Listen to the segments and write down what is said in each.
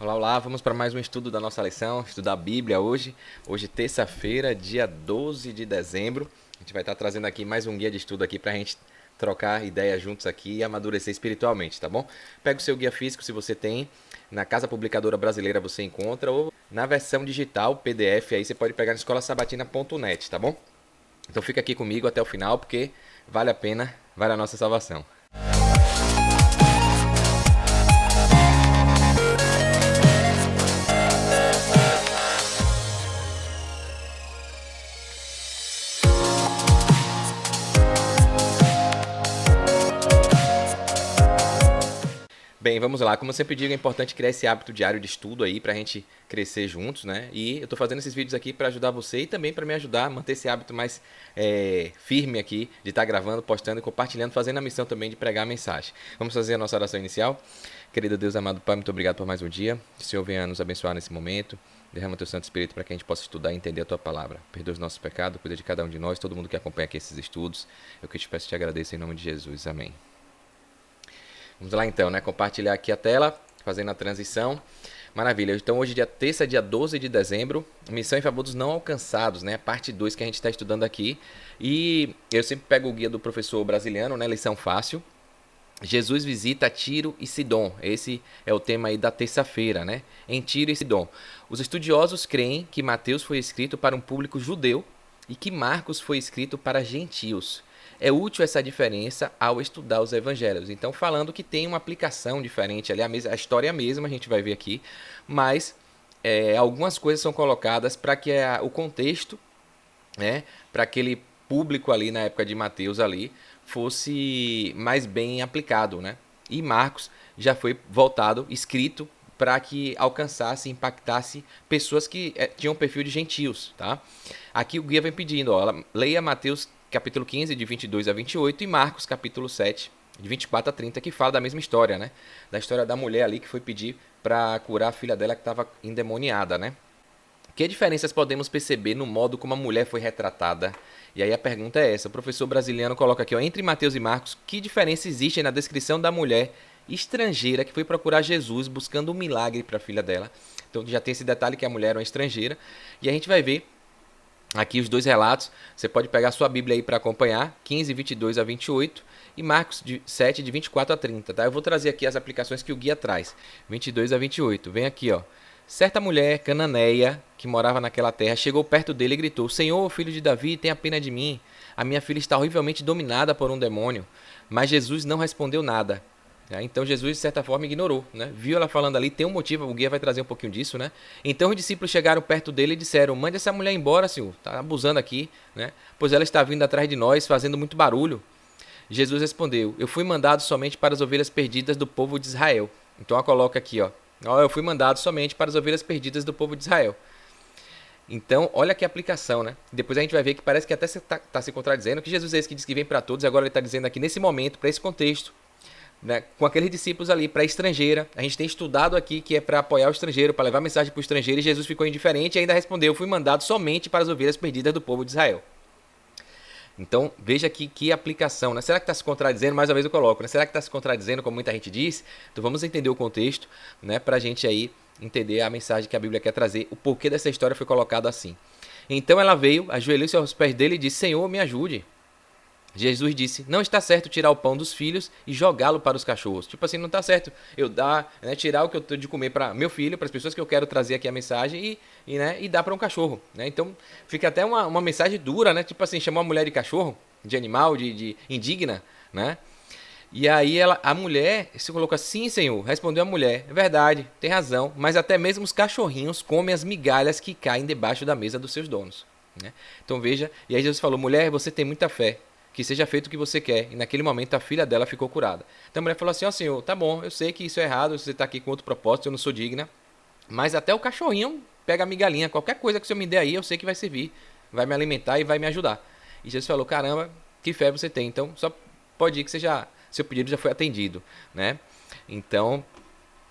Olá, olá, vamos para mais um estudo da nossa lição, estudar a Bíblia hoje. Hoje, terça-feira, dia 12 de dezembro. A gente vai estar trazendo aqui mais um guia de estudo aqui para a gente trocar ideias juntos aqui e amadurecer espiritualmente, tá bom? Pega o seu guia físico, se você tem, na Casa Publicadora Brasileira você encontra, ou na versão digital, PDF, aí você pode pegar na escolasabatina.net, tá bom? Então fica aqui comigo até o final, porque vale a pena, vale a nossa salvação. Bem, vamos lá. Como eu sempre digo, é importante criar esse hábito diário de estudo aí pra gente crescer juntos, né? E eu tô fazendo esses vídeos aqui para ajudar você e também para me ajudar a manter esse hábito mais firme aqui de estar gravando, postando e compartilhando, fazendo a missão também de pregar a mensagem. Vamos fazer a nossa oração inicial. Querido Deus amado Pai, muito obrigado por mais um dia. Que o Senhor venha nos abençoar nesse momento. Derrama teu Santo Espírito para que a gente possa estudar e entender a tua palavra. Perdoa os nossos pecados, cuida de cada um de nós, todo mundo que acompanha aqui esses estudos. Eu que te peço e te agradeço em nome de Jesus. Amém. Vamos lá então, né? Compartilhar aqui a tela, fazendo a transição. Maravilha. Então hoje, terça, dia 12 de dezembro, missão em favor dos não alcançados, né? Parte 2 que a gente está estudando aqui. E eu sempre pego o guia do professor brasiliano, né? Lição fácil. Jesus visita Tiro e Sidom. Esse é o tema aí da terça-feira, né? Em Tiro e Sidom. Os estudiosos creem que Mateus foi escrito para um público judeu e que Marcos foi escrito para gentios. É útil essa diferença ao estudar os evangelhos. Então, falando que tem uma aplicação diferente ali, a história é a mesma, a gente vai ver aqui, mas algumas coisas são colocadas para que o contexto, né, para aquele público ali na época de Mateus ali, fosse mais bem aplicado, né? E Marcos já foi voltado, escrito, para que alcançasse, impactasse pessoas que tinham perfil de gentios, tá? Aqui o guia vem pedindo, ó, leia Mateus capítulo 15, de 22 a 28, e Marcos, capítulo 7, de 24 a 30, que fala da mesma história, né? Da história da mulher ali que foi pedir para curar a filha dela que estava endemoniada, né? Que diferenças podemos perceber no modo como a mulher foi retratada? E aí a pergunta é essa. O professor brasiliano coloca aqui, ó, entre Mateus e Marcos, que diferença existe na descrição da mulher estrangeira que foi procurar Jesus buscando um milagre para a filha dela? Então já tem esse detalhe que a mulher era uma estrangeira. E a gente vai ver aqui os dois relatos. Você pode pegar a sua Bíblia aí para acompanhar, 15, 22 a 28 e Marcos 7, de 24 a 30, tá? Eu vou trazer aqui as aplicações que o guia traz, 22 a 28. Vem aqui, ó. Certa mulher cananeia que morava naquela terra chegou perto dele e gritou: Senhor, filho de Davi, tenha pena de mim. A minha filha está horrivelmente dominada por um demônio. Mas Jesus não respondeu nada. Então Jesus, de certa forma, ignorou, né? Viu ela falando ali, tem um motivo, o guia vai trazer um pouquinho disso, né? Então os discípulos chegaram perto dele e disseram: mande essa mulher embora, Senhor, está abusando aqui, né? Pois ela está vindo atrás de nós, fazendo muito barulho. Jesus respondeu: eu fui mandado somente para as ovelhas perdidas do povo de Israel. Então ela coloca aqui, ó, eu fui mandado somente para as ovelhas perdidas do povo de Israel. Então, olha que aplicação, né? Depois a gente vai ver que parece que até está se contradizendo, que Jesus é esse que diz que vem para todos, e agora ele está dizendo aqui nesse momento, para esse contexto, né, com aqueles discípulos ali, para a estrangeira. A gente tem estudado aqui que é para apoiar o estrangeiro, para levar mensagem para o estrangeiro, e Jesus ficou indiferente e ainda respondeu: fui mandado somente para as ovelhas perdidas do povo de Israel. Então, veja aqui que aplicação, né? Será que está se contradizendo? Mais uma vez eu coloco, né? Será que está se contradizendo, como muita gente diz? Então vamos entender o contexto, né? Para a gente aí entender a mensagem que a Bíblia quer trazer, o porquê dessa história foi colocada assim. Então ela veio, ajoelhou-se aos pés dele e disse: Senhor, me ajude. Jesus disse: não está certo tirar o pão dos filhos e jogá-lo para os cachorros. Tipo assim, não está certo eu dar, né, tirar o que eu tenho de comer para meu filho, para as pessoas que eu quero trazer aqui a mensagem e dar para um cachorro, né? Então fica até uma mensagem dura, né? Tipo assim, chamou a mulher de cachorro, de animal, de indigna, né? E aí a mulher se colocou assim: Senhor, respondeu a mulher: é verdade, tem razão, mas até mesmo os cachorrinhos comem as migalhas que caem debaixo da mesa dos seus donos, né? Então veja, e aí Jesus falou: mulher, você tem muita fé, que seja feito o que você quer. E naquele momento a filha dela ficou curada. Então a mulher falou assim: ó, Senhor, tá bom, eu sei que isso é errado, você está aqui com outro propósito, eu não sou digna, mas até o cachorrinho pega a migalhinha, qualquer coisa que o Senhor me der aí, eu sei que vai servir, vai me alimentar e vai me ajudar. E Jesus falou: caramba, que fé você tem, então só pode ir que seu pedido já foi atendido, né? Então,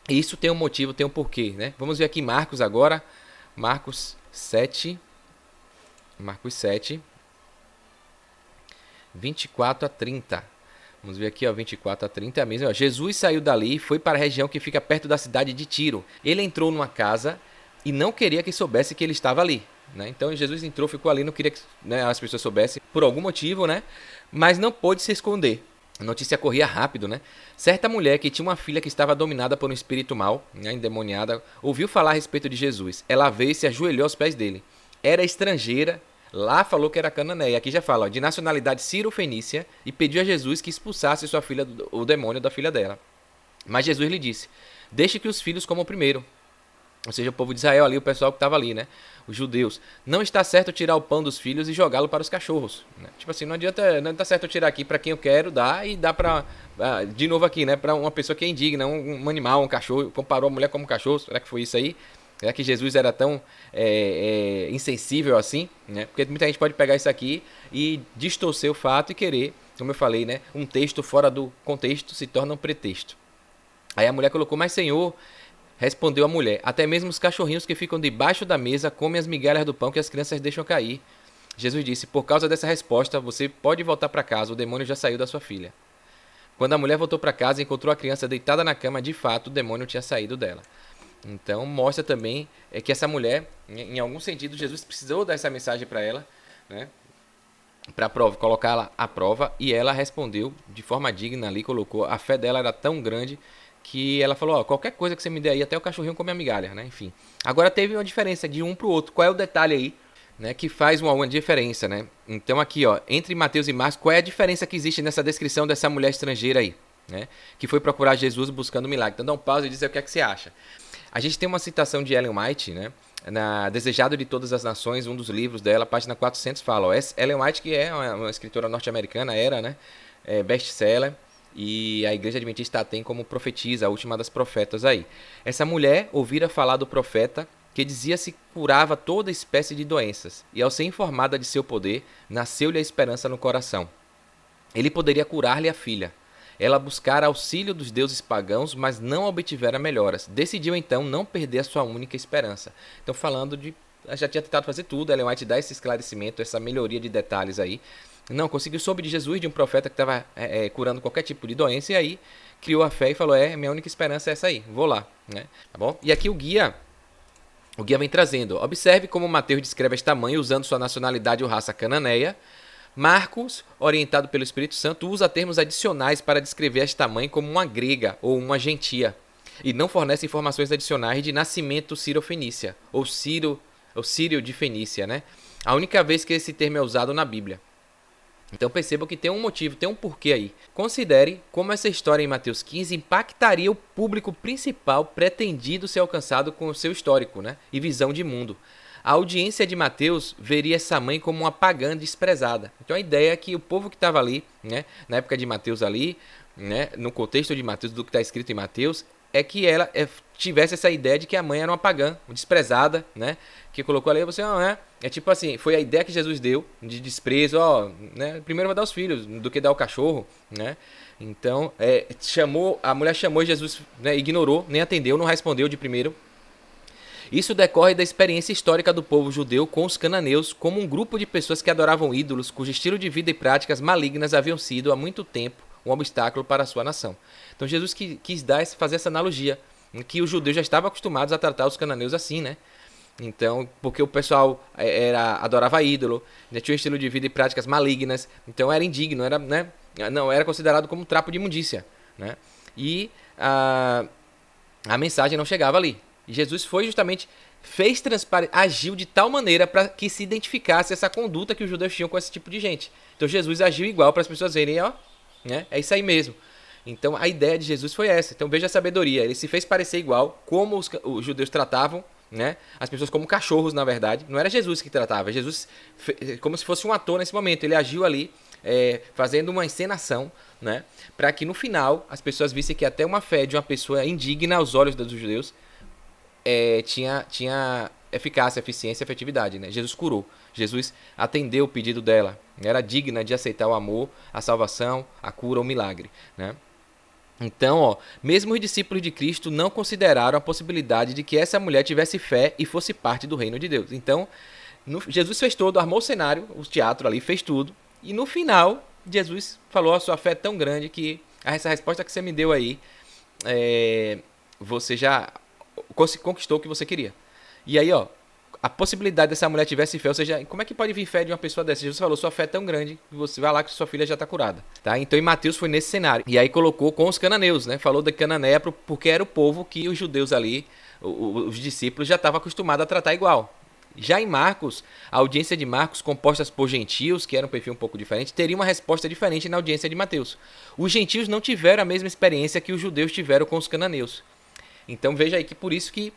isso tem um motivo, tem um porquê, né? Vamos ver aqui Marcos agora, Marcos 7, 24 a 30. Vamos ver aqui, ó, 24 a 30 é a mesma. Ó. Jesus saiu dali e foi para a região que fica perto da cidade de Tiro. Ele entrou numa casa e não queria que soubesse que ele estava ali. Né? Então Jesus entrou, ficou ali, não queria que, né, as pessoas soubessem por algum motivo, né? Mas não pôde se esconder. A notícia corria rápido, né? Certa mulher que tinha uma filha que estava dominada por um espírito mau, né, endemoniada, ouviu falar a respeito de Jesus. Ela veio e se ajoelhou aos pés dele. Era estrangeira, lá falou que era cananeia. Aqui já fala, ó, de nacionalidade sírio-fenícia, e pediu a Jesus que expulsasse sua filha, o demônio da filha dela. Mas Jesus lhe disse, deixe que os filhos comam primeiro. Ou seja, o povo de Israel ali, o pessoal que estava ali, né? Os judeus. Não está certo tirar o pão dos filhos e jogá-lo para os cachorros. Né? Tipo assim, não adianta, não está certo eu tirar aqui para quem eu quero dar e dar para, de novo aqui, né? Para uma pessoa que é indigna, um animal, um cachorro. Comparou a mulher como um cachorro. Será que foi isso aí? Será que Jesus era tão insensível assim? Né? Porque muita gente pode pegar isso aqui e distorcer o fato e querer, como eu falei, né? Um texto fora do contexto se torna um pretexto. Aí a mulher colocou, mas Senhor... Respondeu a mulher, até mesmo os cachorrinhos que ficam debaixo da mesa comem as migalhas do pão que as crianças deixam cair. Jesus disse, por causa dessa resposta, você pode voltar para casa, o demônio já saiu da sua filha. Quando a mulher voltou para casa e encontrou a criança deitada na cama, de fato, o demônio tinha saído dela. Então, mostra também que essa mulher, em algum sentido, Jesus precisou dar essa mensagem para ela, né? Para colocá-la à prova, e ela respondeu de forma digna ali, colocou, a fé dela era tão grande que ela falou, ó, qualquer coisa que você me der aí, até o cachorrinho come a migalha, né? Enfim. Agora teve uma diferença de um pro outro. Qual é o detalhe aí, né, que faz uma diferença, né? Então aqui, ó, entre Mateus e Marcos, qual é a diferença que existe nessa descrição dessa mulher estrangeira aí, né? Que foi procurar Jesus buscando um milagre. Então dá um pause e diz aí o que é que você acha. A gente tem uma citação de Ellen White, né? Na Desejado de Todas as Nações, um dos livros dela, página 400, fala, ó, Ellen White, que é uma escritora norte-americana, era, né? Best-seller. E a igreja adventista tem como profetisa, a última das profetas aí. Essa mulher ouvira falar do profeta que dizia-se curava toda espécie de doenças. E ao ser informada de seu poder, nasceu-lhe a esperança no coração. Ele poderia curar-lhe a filha. Ela buscara auxílio dos deuses pagãos, mas não obtivera melhoras. Decidiu então não perder a sua única esperança. Então falando de... Ela já tinha tentado fazer tudo, Ellen White dá esse esclarecimento, essa melhoria de detalhes aí. Não, conseguiu, soube de Jesus, de um profeta que estava curando qualquer tipo de doença, e aí criou a fé e falou, minha única esperança é essa aí, vou lá, né? Tá bom? E aqui o guia vem trazendo, observe como Mateus descreve esta mãe usando sua nacionalidade ou raça cananeia. Marcos, orientado pelo Espírito Santo, usa termos adicionais para descrever esta mãe como uma grega ou uma gentia, e não fornece informações adicionais de nascimento sírio-fenícia, ou sírio de Fenícia, né? A única vez que esse termo é usado na Bíblia. Então percebam que tem um motivo, tem um porquê aí. Considere como essa história em Mateus 15 impactaria o público principal pretendido ser alcançado com o seu histórico, né, e visão de mundo. A audiência de Mateus veria essa mãe como uma pagã desprezada. Então a ideia é que o povo que estava ali, né, na época de Mateus ali, né, no contexto de Mateus, do que está escrito em Mateus, é que ela tivesse essa ideia de que a mãe era uma pagã, desprezada, né? Que colocou ali, você, é tipo assim, foi a ideia que Jesus deu de desprezo, né? Primeiro vai dar os filhos do que dar o cachorro, né? Então, a mulher chamou e Jesus, né, ignorou, nem atendeu, não respondeu de primeiro. Isso decorre da experiência histórica do povo judeu com os cananeus como um grupo de pessoas que adoravam ídolos, cujo estilo de vida e práticas malignas haviam sido há muito tempo um obstáculo para a sua nação. Então Jesus quis fazer essa analogia, em que os judeus já estavam acostumados a tratar os cananeus assim, né? Então, porque o pessoal adorava ídolo, né? Tinha um estilo de vida e práticas malignas, então era indigno, não era considerado como um trapo de imundícia, né? E a mensagem não chegava ali. E Jesus foi justamente, agiu de tal maneira para que se identificasse essa conduta que os judeus tinham com esse tipo de gente. Então Jesus agiu igual para as pessoas verem, né? É isso aí mesmo. Então a ideia de Jesus foi essa. Então veja a sabedoria. Ele se fez parecer igual como os judeus tratavam, né, as pessoas como cachorros, na verdade. Não era Jesus que tratava. Jesus, como se fosse um ator nesse momento. Ele agiu ali, fazendo uma encenação, né, para que no final as pessoas vissem que até uma fé de uma pessoa indigna aos olhos dos judeus tinha eficácia, eficiência, efetividade, né? Jesus curou. Jesus atendeu o pedido dela. Era digna de aceitar o amor, a salvação, a cura, o milagre, né? Então, mesmo os discípulos de Cristo não consideraram a possibilidade de que essa mulher tivesse fé e fosse parte do reino de Deus. Então, Jesus fez armou o cenário, o teatro ali, fez tudo. E no final, Jesus falou, a sua fé é tão grande que essa resposta que você me deu aí, você já conquistou o que você queria. E aí, ó, a possibilidade dessa mulher tivesse fé, ou seja, como é que pode vir fé de uma pessoa dessa? Jesus falou, sua fé é tão grande que você vai lá que sua filha já está curada, tá? Então em Mateus foi nesse cenário. E aí colocou com os cananeus, né? Falou da Cananéia porque era o povo que os judeus ali, os discípulos já estavam acostumados a tratar igual. Já em Marcos, a audiência de Marcos, composta por gentios, que era um perfil um pouco diferente, teria uma resposta diferente na audiência de Mateus. Os gentios não tiveram a mesma experiência que os judeus tiveram com os cananeus. Então veja aí que por isso que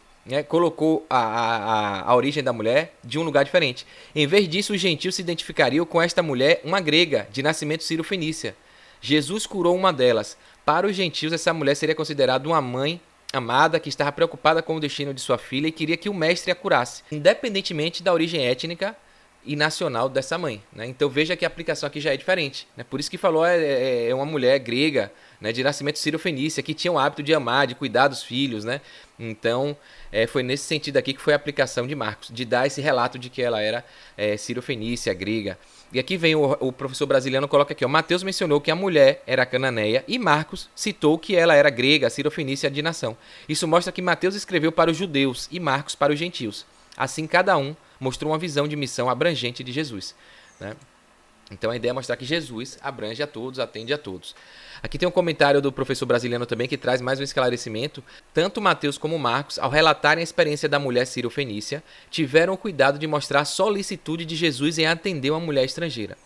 colocou a origem da mulher de um lugar diferente. Em vez disso, os gentios se identificariam com esta mulher, uma grega, de nascimento sírio-fenícia. Jesus curou uma delas. Para os gentios, essa mulher seria considerada uma mãe amada que estava preocupada com o destino de sua filha e queria que o mestre a curasse, independentemente da origem étnica e nacional dessa mãe, né? Então veja que a aplicação aqui já é diferente, né? Por isso que falou é uma mulher grega, né, de nascimento sírio-fenícia, que tinha o hábito de amar, de cuidar dos filhos, né? Então foi nesse sentido aqui que foi a aplicação de Marcos, de dar esse relato de que ela era sírio-fenícia, grega. E aqui vem o professor brasileiro, coloca aqui, ó, Mateus mencionou que a mulher era cananeia e Marcos citou que ela era grega, sírio-fenícia de nação. Isso mostra que Mateus escreveu para os judeus e Marcos para os gentios. Assim, cada um mostrou uma visão de missão abrangente de Jesus, né? Então a ideia é mostrar que Jesus abrange a todos, atende a todos. Aqui tem um comentário do professor brasileiro também que traz mais um esclarecimento. Tanto Mateus como Marcos, ao relatarem a experiência da mulher sírio-fenícia, tiveram o cuidado de mostrar a solicitude de Jesus em atender uma mulher estrangeira.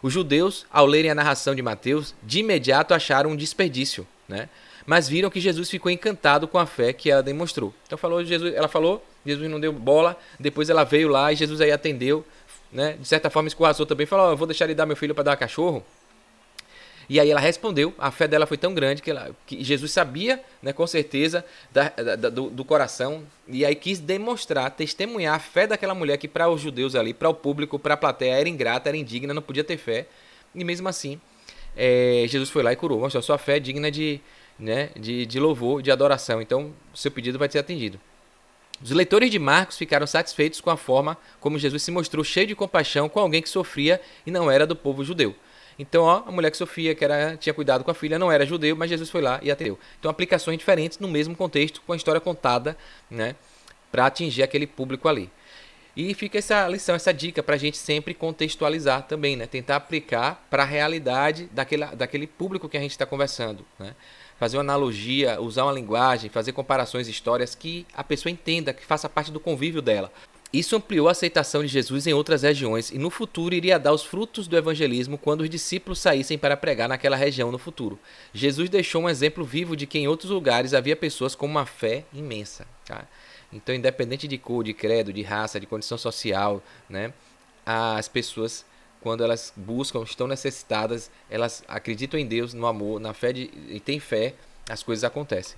Os judeus, ao lerem a narração de Mateus, de imediato acharam um desperdício, né? Mas viram que Jesus ficou encantado com a fé que ela demonstrou. Então ela falou, Jesus não deu bola, depois ela veio lá e Jesus aí atendeu, né? De certa forma escorraçou também, falou, eu vou deixar ele dar meu filho para dar cachorro. E aí ela respondeu, a fé dela foi tão grande que Jesus sabia, né, com certeza, do coração, e aí quis demonstrar, testemunhar a fé daquela mulher que para os judeus ali, para o público, para a plateia, era ingrata, era indigna, não podia ter fé, e mesmo assim, Jesus foi lá e curou, mostrou sua fé digna de louvor, de adoração, então seu pedido vai ser atendido. Os leitores de Marcos ficaram satisfeitos com a forma como Jesus se mostrou cheio de compaixão com alguém que sofria e não era do povo judeu. Então, ó, a mulher que sofria, tinha cuidado com a filha, não era judeu, mas Jesus foi lá e atendeu. Então, aplicações diferentes no mesmo contexto, com a história contada, né, para atingir aquele público ali. E fica essa lição, essa dica para a gente sempre contextualizar também, né, tentar aplicar para a realidade daquele público que a gente está conversando, né. Fazer uma analogia, usar uma linguagem, fazer comparações, histórias que a pessoa entenda, que faça parte do convívio dela. Isso ampliou a aceitação de Jesus em outras regiões e no futuro iria dar os frutos do evangelismo quando os discípulos saíssem para pregar naquela região no futuro. Jesus deixou um exemplo vivo de que em outros lugares havia pessoas com uma fé imensa. Tá? Então, independente de cor, de credo, de raça, de condição social, né, as pessoas, quando elas buscam, estão necessitadas, elas acreditam em Deus, no amor, na fé e têm fé, as coisas acontecem.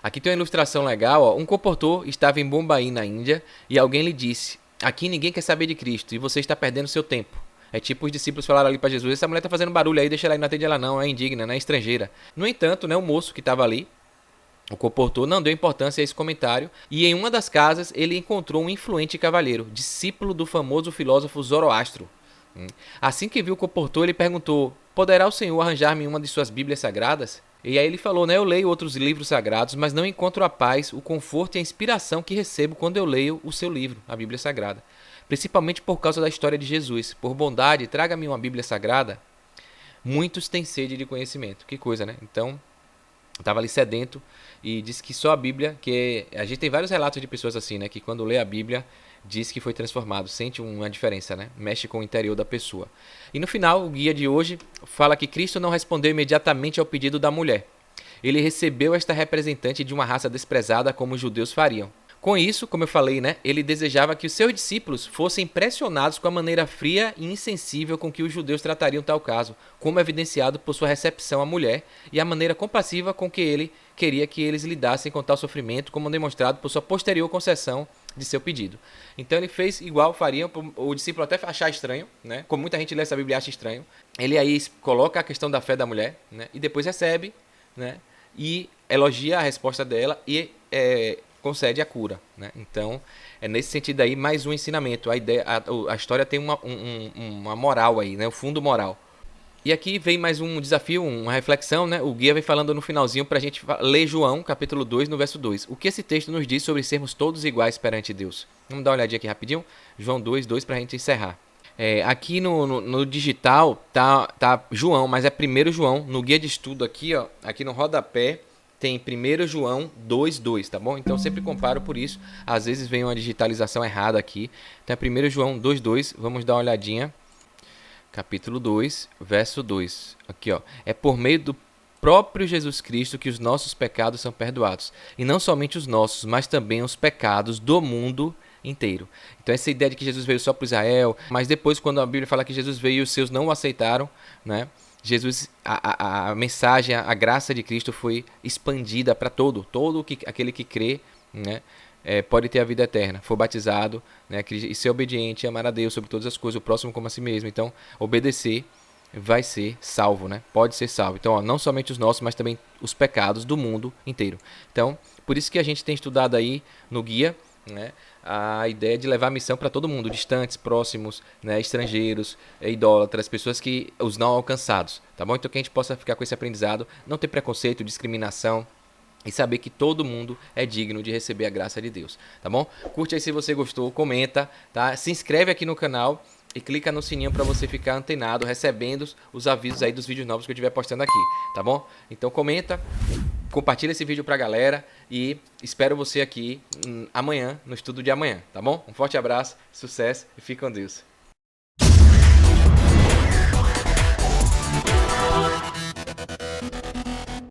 Aqui tem uma ilustração legal, ó. Um comportor estava em Bombaim, na Índia, e alguém lhe disse, aqui ninguém quer saber de Cristo, e você está perdendo seu tempo. É tipo os discípulos falaram ali para Jesus, essa mulher está fazendo barulho aí, deixa ela aí, não atende ela não, é indigna, não é estrangeira. No entanto, né, o moço que estava ali, o comportor, não deu importância a esse comentário, e em uma das casas ele encontrou um influente cavalheiro, discípulo do famoso filósofo Zoroastro. Assim que viu o comportor, ele perguntou, poderá o Senhor arranjar-me uma de suas Bíblias sagradas? E aí ele falou, né, eu leio outros livros sagrados, mas não encontro a paz, o conforto e a inspiração que recebo quando eu leio o seu livro, a Bíblia Sagrada. Principalmente por causa da história de Jesus. Por bondade, traga-me uma Bíblia Sagrada. Muitos têm sede de conhecimento. Que coisa, né? Então, estava ali sedento e disse que só a Bíblia, que a gente tem vários relatos de pessoas assim, né, que quando lê a Bíblia diz que foi transformado, sente uma diferença, né? Mexe com o interior da pessoa. E no final, o guia de hoje fala que Cristo não respondeu imediatamente ao pedido da mulher. Ele recebeu esta representante de uma raça desprezada como os judeus fariam. Com isso, como eu falei, né, ele desejava que os seus discípulos fossem impressionados com a maneira fria e insensível com que os judeus tratariam tal caso, como evidenciado por sua recepção à mulher e a maneira compassiva com que ele queria que eles lidassem com tal sofrimento, como demonstrado por sua posterior concessão de seu pedido. Então ele fez igual fariam, o discípulo até achar estranho, né, como muita gente lê essa Bíblia e acha estranho. Ele aí coloca a questão da fé da mulher, né, e depois recebe, né, e elogia a resposta dela e concede a cura, né? Então, é nesse sentido aí mais um ensinamento. A história tem uma moral aí, né? O fundo moral. E aqui vem mais um desafio, uma reflexão, né? O guia vem falando no finalzinho pra gente ler João, capítulo 2, no verso 2. O que esse texto nos diz sobre sermos todos iguais perante Deus? Vamos dar uma olhadinha aqui rapidinho? João 2, 2 pra gente encerrar. Aqui no digital tá João, mas é 1 João. No guia de estudo aqui, ó, aqui no rodapé, tem 1 João 2:2, tá bom? Então sempre comparo por isso. Às vezes vem uma digitalização errada aqui. Então é 1 João 2:2. Vamos dar uma olhadinha. Capítulo 2, verso 2. Aqui, ó. É por meio do próprio Jesus Cristo que os nossos pecados são perdoados. E não somente os nossos, mas também os pecados do mundo inteiro. Então essa ideia de que Jesus veio só para Israel, mas depois quando a Bíblia fala que Jesus veio e os seus não o aceitaram, né? Jesus, a mensagem, a graça de Cristo foi expandida para todo aquele que crê, né? Pode ter a vida eterna, for batizado, né, e ser obediente, amar a Deus sobre todas as coisas, o próximo como a si mesmo. Então, obedecer vai ser salvo, né? Pode ser salvo. Então, ó, não somente os nossos, mas também os pecados do mundo inteiro. Então, por isso que a gente tem estudado aí no guia, né, a ideia de levar a missão para todo mundo, distantes, próximos, né, estrangeiros, idólatras, pessoas que os não alcançados, tá bom? Então que a gente possa ficar com esse aprendizado, não ter preconceito, discriminação, e saber que todo mundo é digno de receber a graça de Deus, tá bom? Curte aí se você gostou, comenta, tá? Se inscreve aqui no canal e clica no sininho para você ficar antenado, recebendo os avisos aí dos vídeos novos que eu estiver postando aqui, tá bom? Então comenta, compartilha esse vídeo pra galera e espero você aqui amanhã, no estudo de amanhã, tá bom? Um forte abraço, sucesso e fique com Deus.